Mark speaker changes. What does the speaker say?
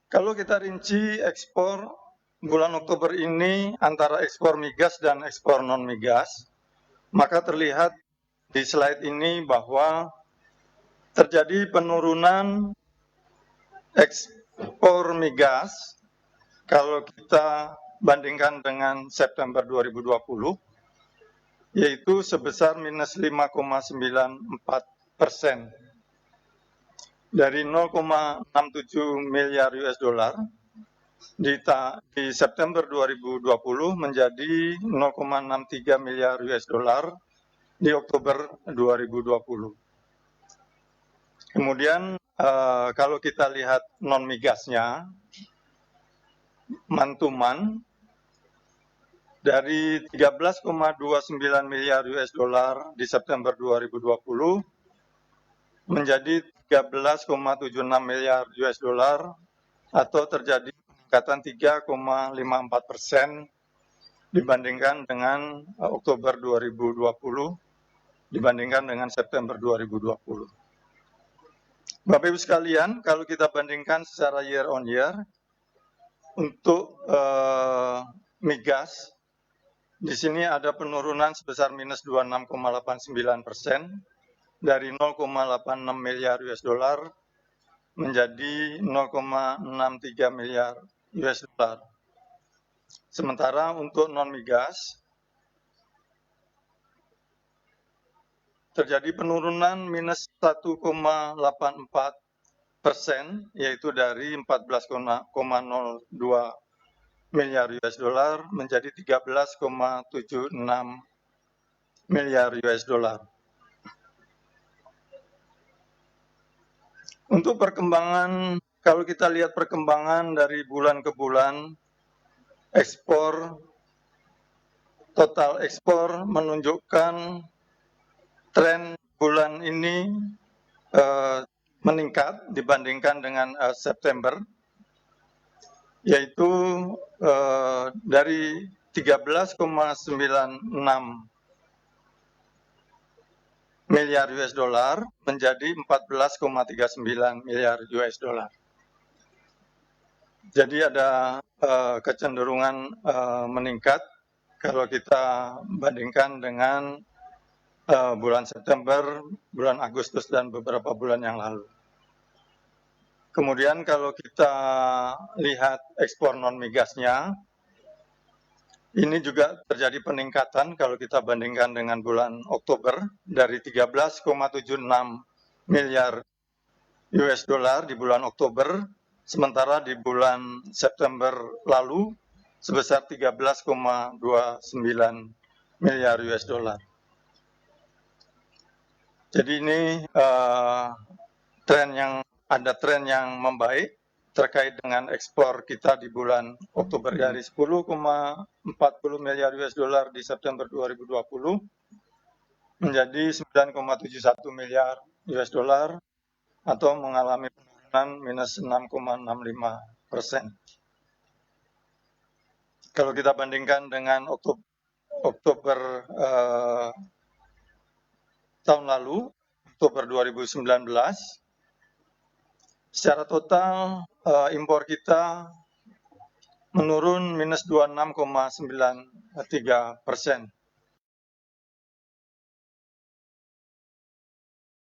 Speaker 1: Kalau kita rinci ekspor bulan Oktober ini antara ekspor migas dan ekspor non-migas, maka terlihat di slide ini bahwa terjadi penurunan ekspor migas kalau kita bandingkan dengan September 2020, yaitu sebesar minus 5,94%. Dari 0,67 miliar US dollar di September 2020 menjadi 0,63 miliar US dollar di Oktober 2020. Kemudian kalau kita lihat non migasnya, mantuman dari 13,29 miliar US dollar di September 2020 menjadi 13,76 miliar US dollar atau terjadi peningkatan 3,54% dibandingkan dengan Oktober 2020 dibandingkan dengan September 2020. Bapak Ibu sekalian, kalau kita bandingkan secara year on year untuk migas, di sini ada penurunan sebesar minus 26,89% dari 0,86 miliar US dollar menjadi 0,63 miliar US dollar. Sementara untuk non-migas terjadi penurunan minus 1,84%, yaitu dari 14,02 miliar US dollar menjadi 13,76 miliar US dollar. Untuk perkembangan, kalau kita lihat perkembangan dari bulan ke bulan, total ekspor menunjukkan tren bulan ini meningkat dibandingkan dengan September, yaitu dari 13,96 miliar US dollar menjadi 14,39 miliar US dollar. Jadi ada kecenderungan meningkat kalau kita bandingkan dengan bulan September, bulan Agustus, dan beberapa bulan yang lalu. Kemudian kalau kita lihat ekspor non-migasnya, ini juga terjadi peningkatan kalau kita bandingkan dengan bulan Oktober dari 13,76 miliar US dollar di bulan Oktober, sementara di bulan September lalu sebesar 13,29 miliar US dollar. Jadi ini tren yang membaik terkait dengan ekspor kita di bulan Oktober dari 10,40 miliar US dollar di September 2020 menjadi 9,71 miliar US dollar atau mengalami penurunan minus 6,65%. Kalau kita bandingkan dengan Oktober tahun lalu, Oktober 2019, secara total impor kita menurun minus 26,93%.